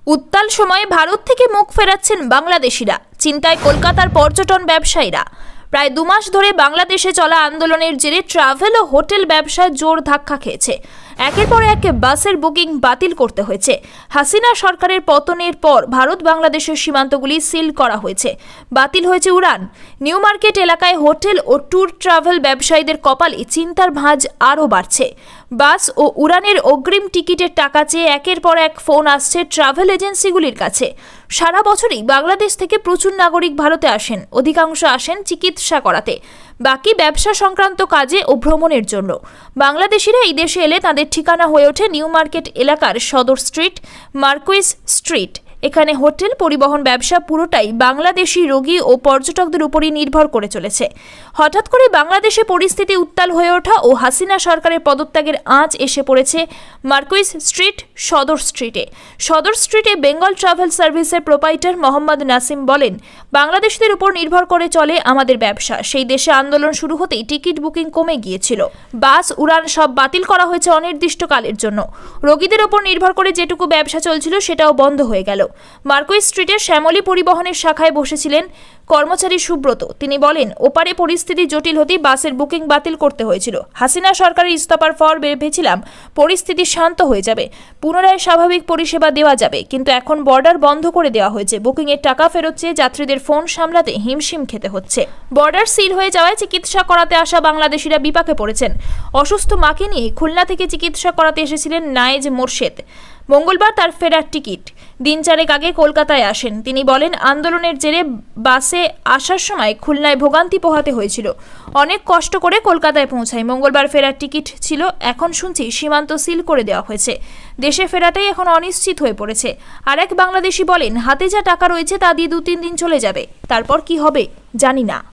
উত্তাল সময়ে ভারত থেকে মুখ ফেরাচ্ছেন বাংলাদেশিরা। চিন্তায় কলকাতার পর্যটন ব্যবসায়ীরা। প্রায় 2 মাস ধরে বাংলাদেশে চলা আন্দোলনের জেরে ট্রাভেল ও হোটেল ব্যবসা জোর ধাক্কা খেয়েছে। একের পর এক বাসের বুকিং বাতিল করতে হয়েছে। হাসিনা সরকারের পতনের পর ভারত বাংলাদেশের সীমান্তগুলি সিল করা হয়েছে, বাতিল হয়েছে উড়ান। নিউ মার্কেট এলাকায় হোটেল ও ট্যুর ট্রাভেল ব্যবসায়ীদের কপালে চিন্তার ভাঁজ আরও বাড়ছে। বাস ও উড়ানের অগ্রিম টিকিটের টাকা চেয়ে একের পর এক ফোন আসছে ট্রাভেল এজেন্সিগুলির কাছে। সারা বছরই বাংলাদেশ থেকে প্রচুর নাগরিক ভারতে আসেন, অধিকাংশ আসেন চিকিৎসা করাতে, বাকি ব্যবসা সংক্রান্ত কাজে ও ভ্রমণের জন্য। বাংলাদেশিরা এই দেশে এলে তাদের ঠিকানা হয়ে ওঠে নিউ মার্কেট এলাকার সদর স্ট্রিট, মার্কুইস স্ট্রিট। এখানে হোটেল পরিবহন ব্যবসা পুরোটাই বাংলাদেশি রোগী ও পর্যটকদের উপরই নির্ভর করে চলেছে। হঠাৎ করে বাংলাদেশে পরিস্থিতি উত্তাল হয়ে ওঠা ও হাসিনা সরকারের পদত্যাগের আঁচ এসে পড়েছে মার্কুইস স্ট্রিট, সদর স্ট্রিটে। সদর স্ট্রিটে বেঙ্গল ট্রাভেল সার্ভিসের প্রোপাইটার মোহাম্মদ নাসিম বলেন, বাংলাদেশিদের উপর নির্ভর করে চলে আমাদের ব্যবসা। সেই দেশে আন্দোলন শুরু হতেই টিকিট বুকিং কমে গিয়েছিল। বাস উড়ান সব বাতিল করা হয়েছে অনির্দিষ্টকালের জন্য। রোগীদের ওপর নির্ভর করে যেটুকু ব্যবসা চলছিল সেটাও বন্ধ হয়ে গেল। মার্কুইস স্ট্রিটের শ্যামলী পরিবহনের শাখায় বসেছিলেন কর্মচারী সুব্রত। তিনি বলেন, ওপারে পরিস্থিতি জটিল হতেই বাসের বুকিং বাতিল করতে হয়েছিল। হাসিনা সরকারের ইস্তফার পর ভেবেছিলাম পরিস্থিতি শান্ত হয়ে যাবে, পুনরায় স্বাভাবিক পরিষেবা দেওয়া যাবে, কিন্তু এখন বর্ডার বন্ধ করে দেওয়া হয়েছে। বুকিংয়ের টাকা ফেরত চেয়ে যাত্রীদের ফোন সামলাতে হিমশিম খেতে হচ্ছে। বর্ডার সিল হয়ে যাওয়ায় চিকিৎসা করাতে আসা বাংলাদেশিরা বিপাকে পড়েছেন। অসুস্থ মাকে নিয়ে খুলনা থেকে চিকিৎসা করাতে এসেছিলেন নায়েজ মোর্শেদ। মঙ্গলবার তার ফেরার টিকিট। দিন 4 আগে কলকাতায় আসেন। তিনি বলেন, আন্দোলনের জেরে বাসে আসার সময় খুলনায় ভোগান্তি পোহাতে হয়েছিল। অনেক কষ্ট করে কলকাতায় পৌঁছায়। মঙ্গলবার ফেরার টিকিট ছিল, এখন শুনছি সীমান্ত সিল করে দেওয়া হয়েছে। দেশে ফেরাটাই এখন অনিশ্চিত হয়ে পড়েছে। আর এক বাংলাদেশি বলেন, হাতে যা টাকা রয়েছে তা দিয়ে 2-3 দিন চলে যাবে, তারপর কি হবে জানি না।